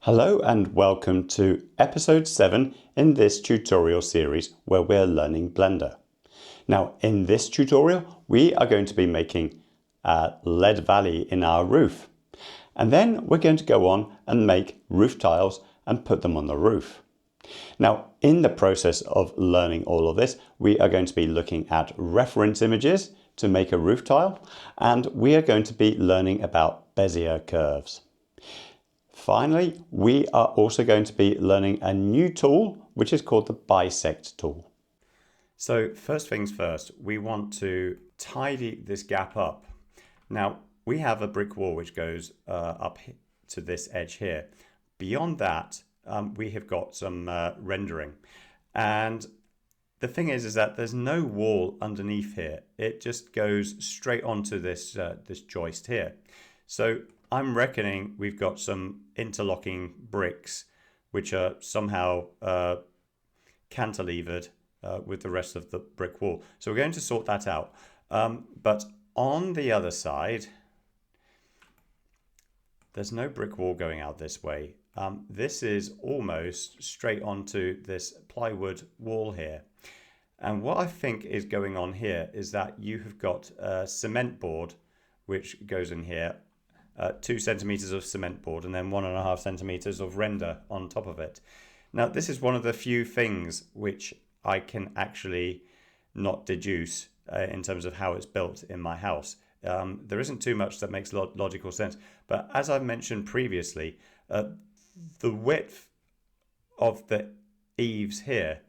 Hello and welcome to episode 7 in this tutorial series where we're learning Blender. Now in this tutorial we are going to be making a lead valley in our roof, and then we're going to go on and make roof tiles and put them on the roof. Now in the process of learning all of this we are going to be looking at reference images to make a roof tile, and we are going to be learning about Bezier curves. Finally, we are also going to be learning a new tool, which is called the Bisect tool. So first things first, we want to tidy this gap up. Now, we have a brick wall which goes up to this edge here. Beyond that, we have got some rendering. And the thing is that there's no wall underneath here. It just goes straight onto this, this joist here. So I'm reckoning we've got some interlocking bricks which are somehow cantilevered with the rest of the brick wall. So we're going to sort that out. But on the other side, there's no brick wall going out this way. This is almost straight onto this plywood wall here. And what I think is going on here is that you have got a cement board which goes in here. 2 centimeters of cement board and then 1.5 centimeters of render on top of it. Now this is one of the few things which I can actually not deduce in terms of how it's built in my house. There isn't too much that makes logical sense, but as I've mentioned previously, the width of the eaves here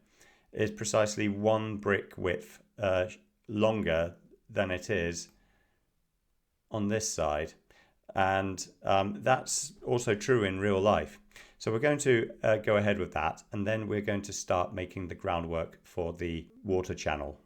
is precisely 1 brick width longer than it is on this side. And that's also true in real life. So we're going to go ahead with that, and then we're going to start making the groundwork for the water channel.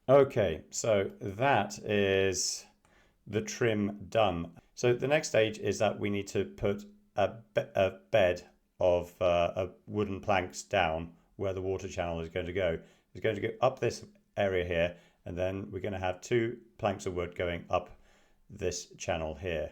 Okay, so that is the trim done. So the next stage is that we need to put a bed of wooden planks down where the water channel is going to go. It's going to go up this area here, and then we're going to have 2 planks of wood going up this channel here.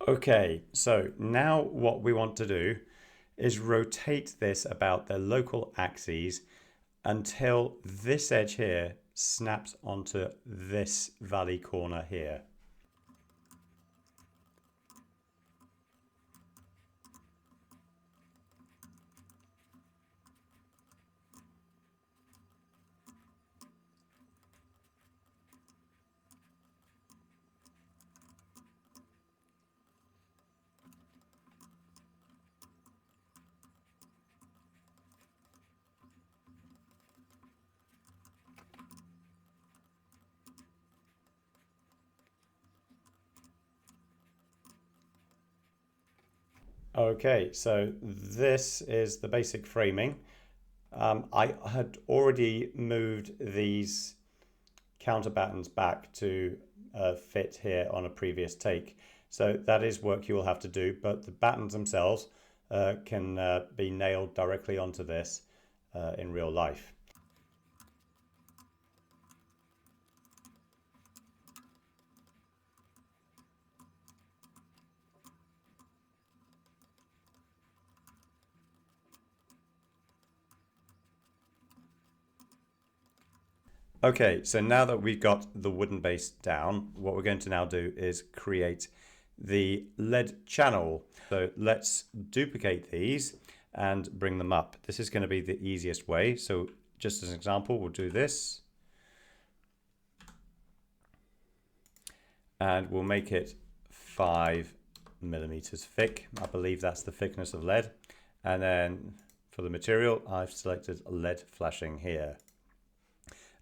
Okay, so now what we want to do is rotate this about their local axes until this edge here snaps onto this valley corner here. Okay, so this is the basic framing. I had already moved these counter battens back to fit here on a previous take. So that is work you will have to do, but the battens themselves can be nailed directly onto this in real life. Okay, so now that we've got the wooden base down, what we're going to now do is create the lead channel. So let's duplicate these and bring them up. This is going to be the easiest way. So just as an example, we'll do this. And we'll make it 5 millimeters thick. I believe that's the thickness of lead. And then for the material, I've selected lead flashing here.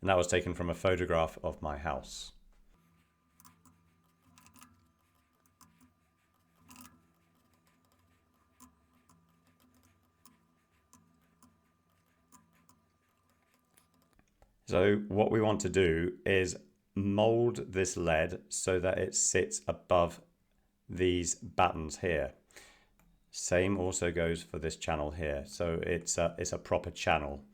And that was taken from a photograph of my house. So what we want to do is mold this lead so that it sits above these battens here. Same also goes for this channel here. So it's a proper channel.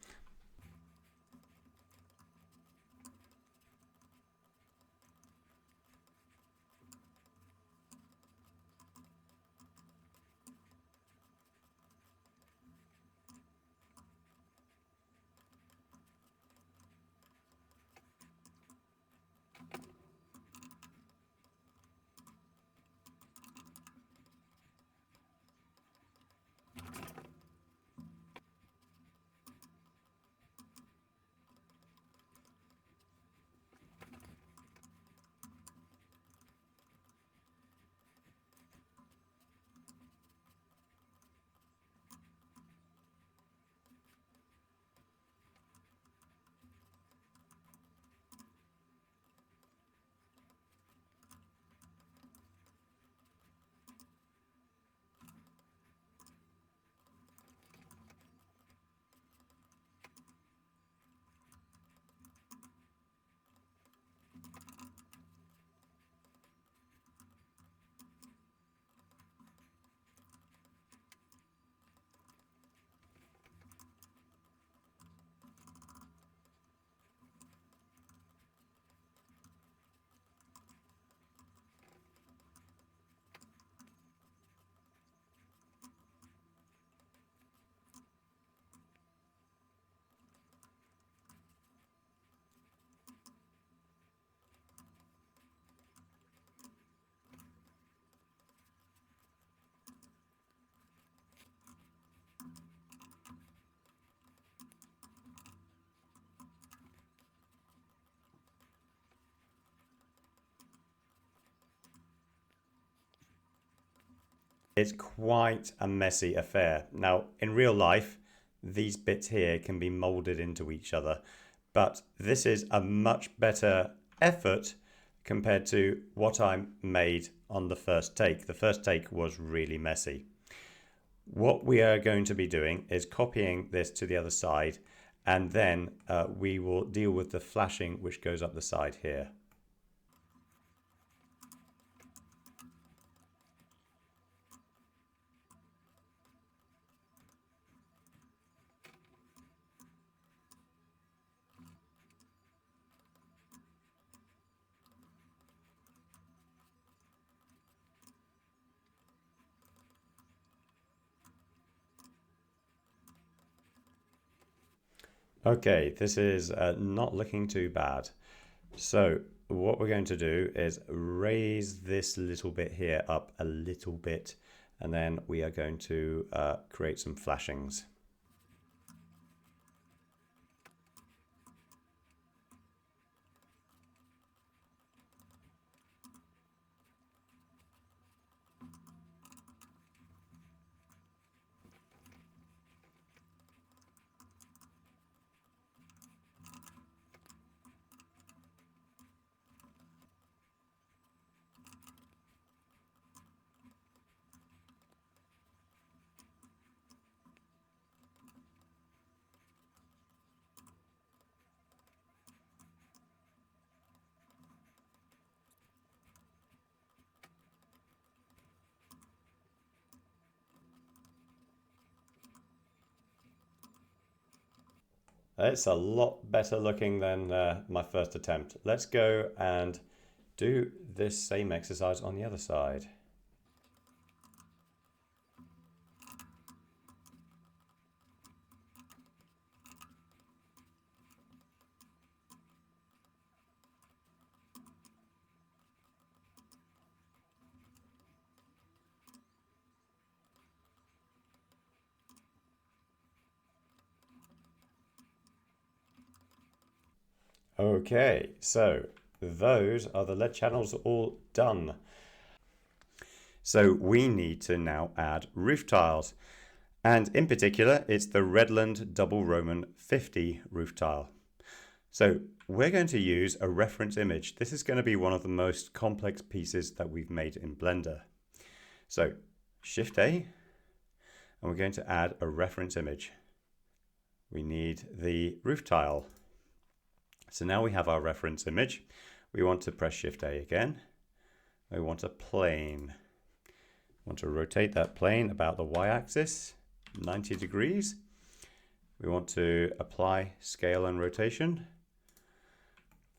It's quite a messy affair. Now, in real life, these bits here can be molded into each other, but this is a much better effort compared to what I made on the first take. The first take was really messy. What we are going to be doing is copying this to the other side, and then we will deal with the flashing which goes up the side here. Okay, this is not looking too bad. So what we're going to do is raise this little bit here up a little bit, and then we are going to create some flashings. It's a lot better looking than my first attempt. Let's go and do this same exercise on the other side. Okay, so those are the lead channels all done. So we need to now add roof tiles. And in particular, it's the Redland Double Roman 50 roof tile. So we're going to use a reference image. This is going to be one of the most complex pieces that we've made in Blender. So Shift A, and we're going to add a reference image. We need the roof tile. So now we have our reference image. We want to press Shift A again. We want a plane. We want to rotate that plane about the y-axis, 90 degrees. We want to apply scale and rotation.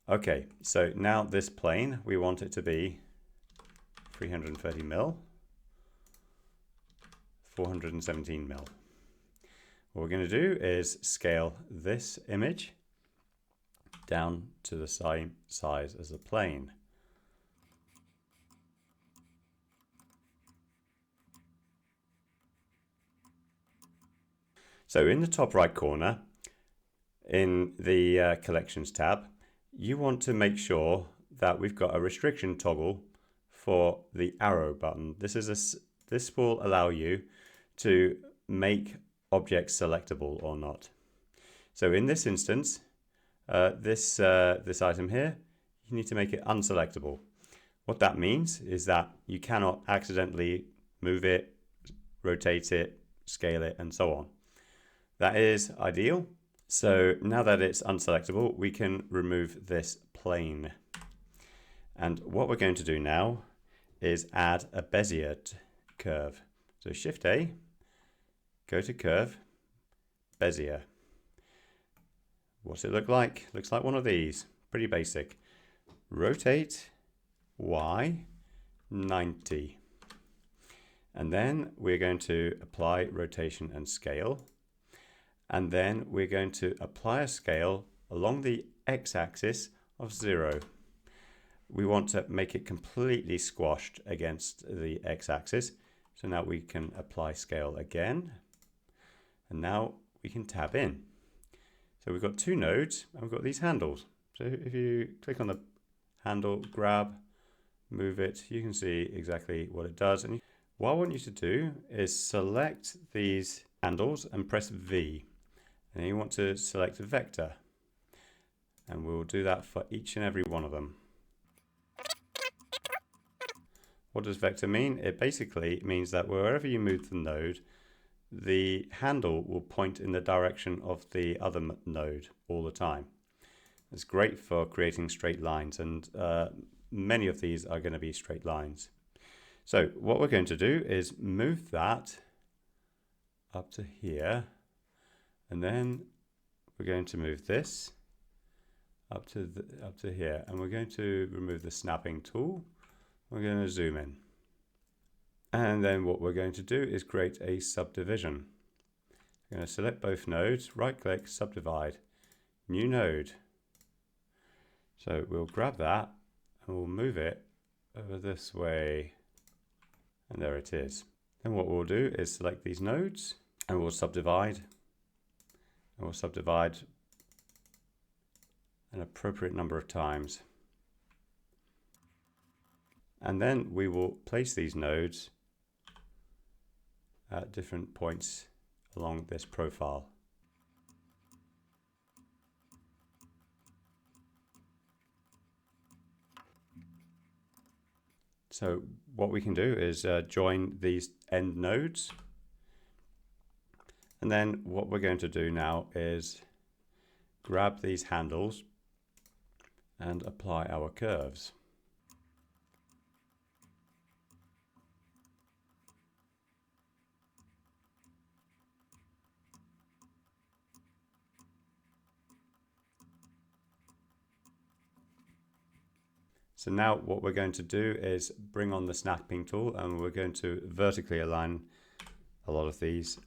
Okay, so now this plane, we want it to be 330 mil, 417 mil. What we're going to do is scale this image down to the same size as the plane. So in the top right corner, in the Collections tab, you want to make sure that we've got a restriction toggle for the arrow button. This will allow you to make objects selectable or not. So in this instance, this item here, you need to make it unselectable. What that means is that you cannot accidentally move it, rotate it, scale it, and so on. That is ideal. So now that it's unselectable, we can remove this plane. And what we're going to do now is add a Bezier curve. So Shift A, go to Curve, Bezier. What's it look like? Looks like one of these, pretty basic. Rotate Y 90. And then we're going to apply rotation and scale. And then we're going to apply a scale along the x-axis of 0. We want to make it completely squashed against the x-axis. So now we can apply scale again. And now we can tab in. So we've got two nodes and we've got these handles. So if you click on the handle, grab, move it, you can see exactly what it does. And what I want you to do is select these handles and press V. And you want to select vector. And we'll do that for each and every one of them. What does vector mean? It basically means that wherever you move the node, the handle will point in the direction of the other node all the time. It's great for creating straight lines, and many of these are going to be straight lines. So what we're going to do is move that up to here, and then we're going to move this up to here, and we're going to remove the snapping tool. We're going to zoom in. And then what we're going to do is create a subdivision. We're going to select both nodes, right click, subdivide, new node. So we'll grab that and we'll move it over this way. And there it is. Then what we'll do is select these nodes and we'll subdivide. And we'll subdivide an appropriate number of times. And then we will place these nodes at different points along this profile. So what we can do is join these end nodes. And then what we're going to do now is grab these handles and apply our curves. So now what we're going to do is bring on the snapping tool and we're going to vertically align a lot of these.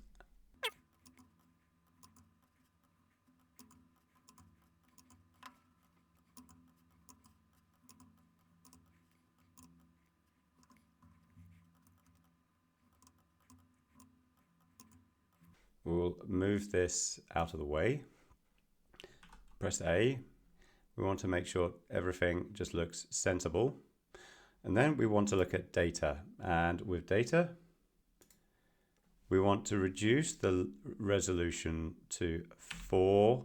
We'll move this out of the way. Press A. We want to make sure everything just looks sensible. And then we want to look at data. And with data, we want to reduce the resolution to 4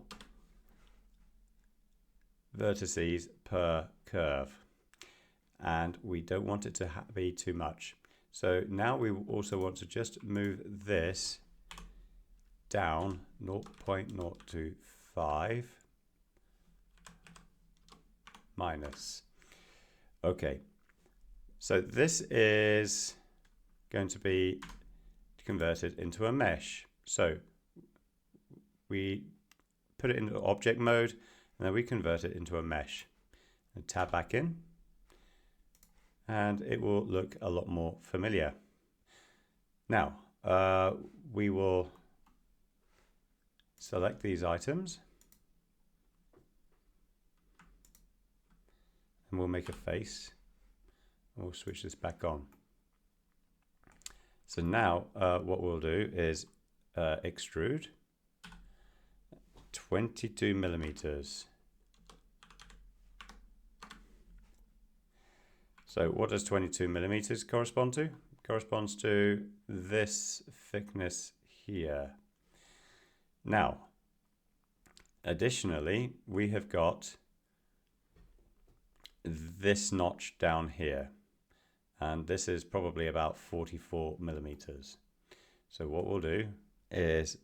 vertices per curve. And we don't want it to be too much. So now we also want to just move this down 0.025 minus. Okay, so this is going to be converted into a mesh. So we put it into object mode and then we convert it into a mesh. And tab back in and it will look a lot more familiar. Now we will select these items and we'll make a face and we'll switch this back on. So now what we'll do is extrude 22 millimeters. So what does 22 millimeters correspond to? It corresponds to this thickness here. Now, additionally, we have got this notch down here, and this is probably about 44 millimeters. So what we'll do is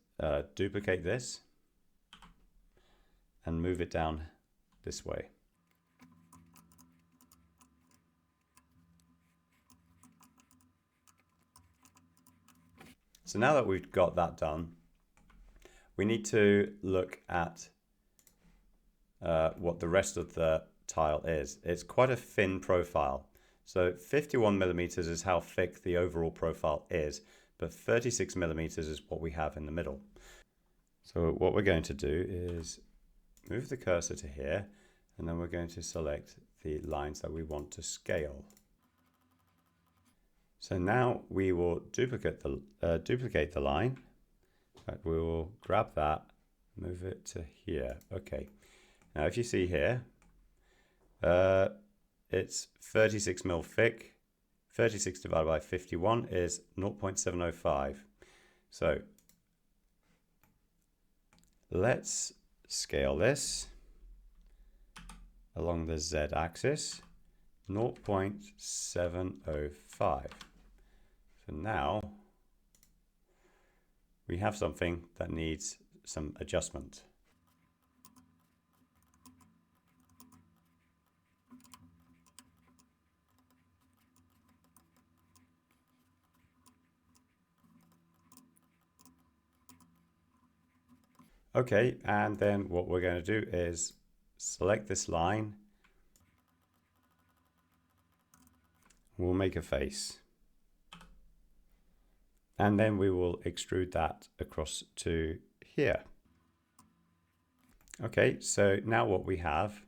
duplicate this and move it down this way. So now that we've got that done, we need to look at what the rest of the tile is. It's quite a thin profile. So 51 millimeters is how thick the overall profile is, but 36 millimeters is what we have in the middle. So what we're going to do is move the cursor to here, and then we're going to select the lines that we want to scale. So now we will duplicate the line. We will grab that, move it to here. Okay. Now if you see here, it's 36 mil thick. 36 divided by 51 is 0.705. So let's scale this along the Z axis, 0.705. So now we have something that needs some adjustment. Okay, and then what we're going to do is select this line. We'll make a face. And then we will extrude that across to here. Okay, so now what we have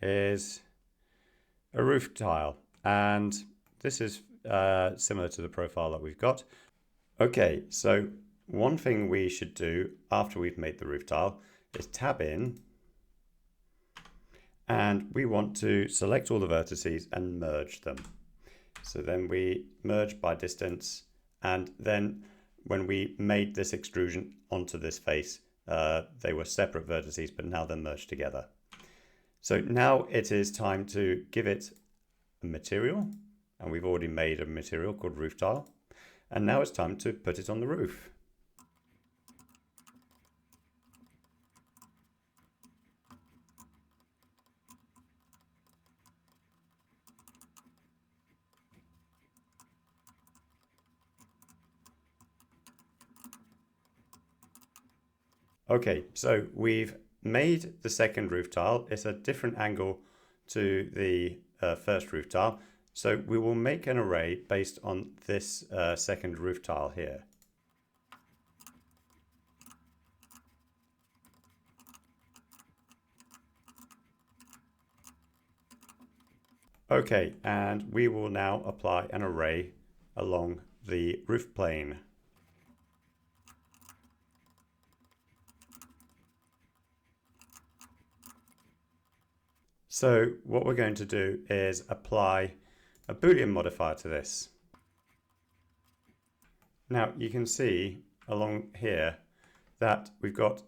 is a roof tile, and this is similar to the profile that we've got. Okay, so one thing we should do after we've made the roof tile is tab in, and we want to select all the vertices and merge them. So then we merge by distance, and then when we made this extrusion onto this face, they were separate vertices, but now they're merged together. So now it is time to give it a material, and we've already made a material called roof tile, and now it's time to put it on the roof. Okay, so we've made the second roof tile. It's a different angle to the first roof tile. So we will make an array based on this second roof tile here. Okay, and we will now apply an array along the roof plane. So what we're going to do is apply a Boolean modifier to this. Now you can see along here that we've got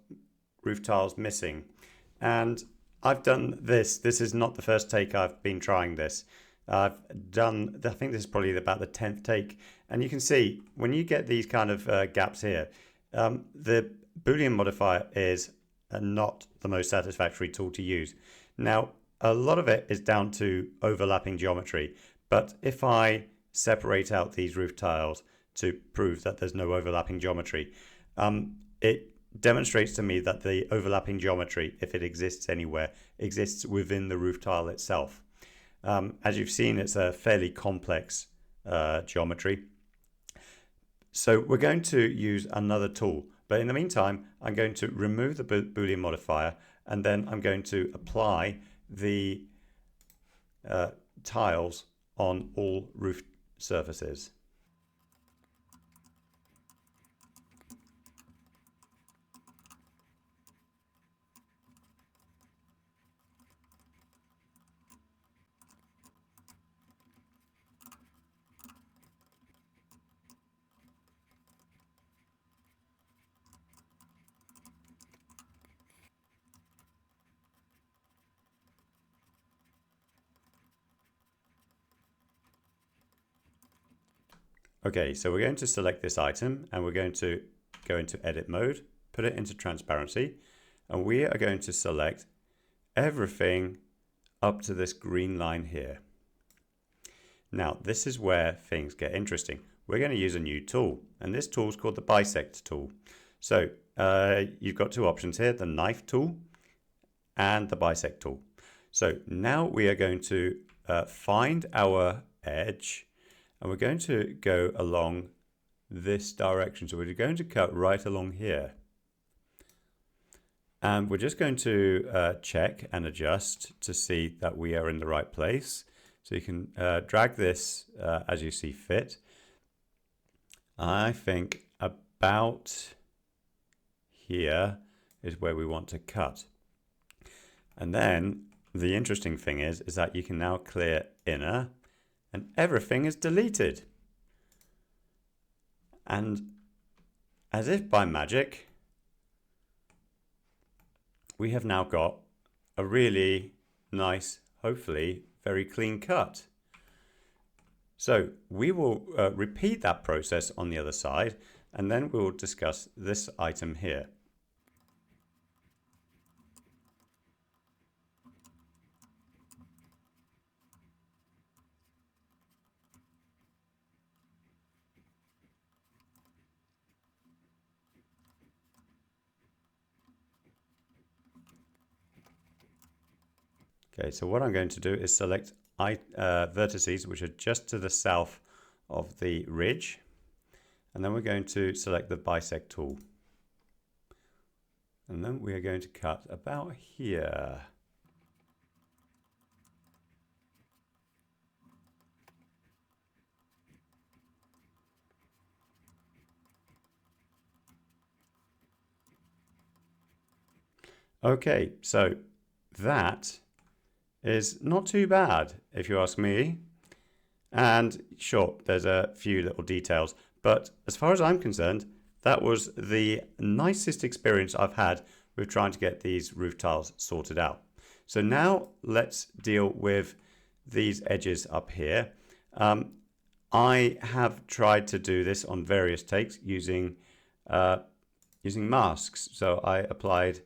roof tiles missing, and I've done this. This is not the first take I've been trying this. I think this is probably about the 10th take, and you can see when you get these kind of gaps here, the Boolean modifier is not the most satisfactory tool to use. Now, a lot of it is down to overlapping geometry, but if I separate out these roof tiles to prove that there's no overlapping geometry, it demonstrates to me that the overlapping geometry, if it exists anywhere, exists within the roof tile itself. As you've seen, it's a fairly complex geometry. So we're going to use another tool, but in the meantime, I'm going to remove the Boolean modifier, and then I'm going to apply the tiles on all roof surfaces. Okay, so we're going to select this item and we're going to go into edit mode, put it into transparency, and we are going to select everything up to this green line here. Now, this is where things get interesting. We're going to use a new tool, and this tool is called the Bisect tool. So you've got two options here, the knife tool and the Bisect tool. So now we are going to find our edge, and we're going to go along this direction. So we're going to cut right along here. And we're just going to check and adjust to see that we are in the right place. So you can drag this as you see fit. I think about here is where we want to cut. And then the interesting thing is that you can now clear inner, and everything is deleted. And as if by magic, we have now got a really nice, hopefully very clean cut. So we will repeat that process on the other side, and then we will discuss this item here. Okay, so what I'm going to do is select vertices which are just to the south of the ridge, and then we're going to select the Bisect tool, and then we are going to cut about here. Okay, so that is not too bad if you ask me, and sure, there's a few little details, but as far as I'm concerned, that was the nicest experience I've had with trying to get these roof tiles sorted out. So now let's deal with these edges up here. I have tried to do this on various takes using masks. So I applied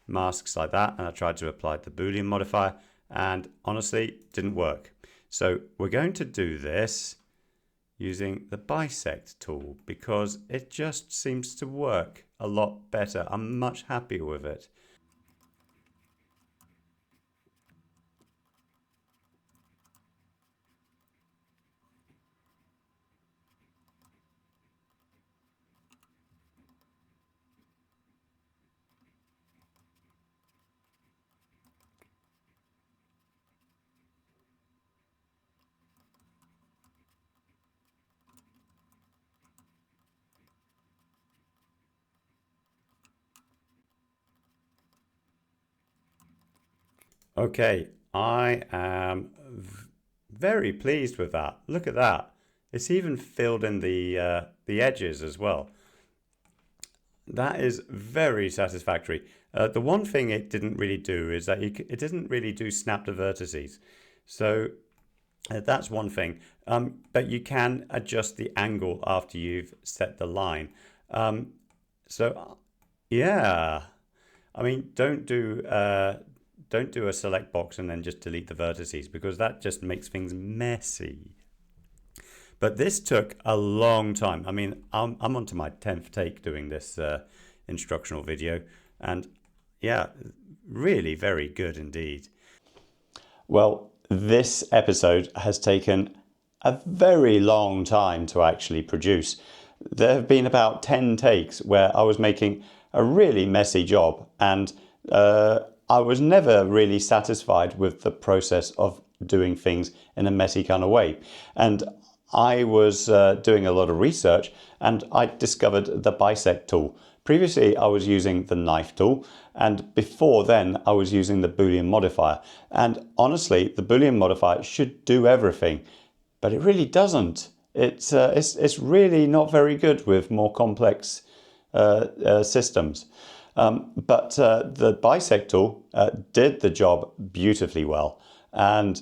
masks like that, and I tried to apply the Boolean modifier, and honestly didn't work. So we're going to do this using the Bisect tool because it just seems to work a lot better. I'm much happier with it. Okay, I am very pleased with that. Look at that. It's even filled in the edges as well. That is very satisfactory. The one thing it didn't really do is that it didn't really do snap to vertices. So that's one thing. But you can adjust the angle after you've set the line. So yeah, I mean, don't do a select box and then just delete the vertices, because that just makes things messy. But this took a long time. I mean, I'm on to my 10th take doing this instructional video, and yeah, really very good indeed. Well, this episode has taken a very long time to actually produce. There have been about 10 takes where I was making a really messy job, and I was never really satisfied with the process of doing things in a messy kind of way. And I was doing a lot of research, and I discovered the Bisect tool. Previously, I was using the knife tool, and before then, I was using the Boolean modifier. And honestly, the Boolean modifier should do everything, but it really doesn't. It's really not very good with more complex systems. But the Bisect tool did the job beautifully well, and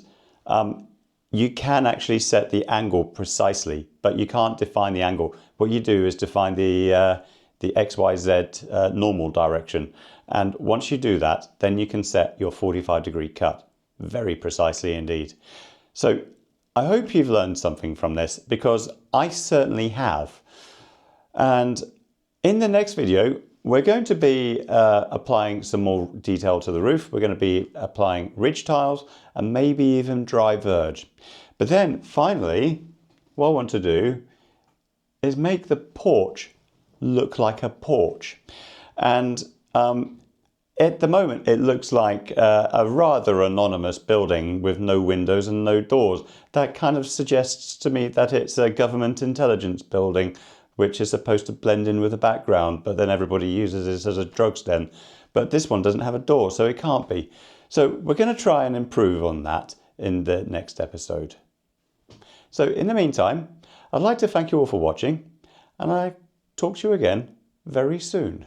you can actually set the angle precisely, but you can't define the angle. What you do is define the XYZ normal direction, and once you do that, then you can set your 45-degree cut very precisely indeed. So I hope you've learned something from this, because I certainly have. And in the next video, we're going to be applying some more detail to the roof. We're going to be applying ridge tiles and maybe even dry verge. But then finally, what I want to do is make the porch look like a porch. And at the moment, it looks like a rather anonymous building with no windows and no doors. That kind of suggests to me that it's a government intelligence building, which is supposed to blend in with the background, but then everybody uses it as a drugs den. But this one doesn't have a door, so it can't be. So we're going to try and improve on that in the next episode. So in the meantime, I'd like to thank you all for watching, and I'll talk to you again very soon.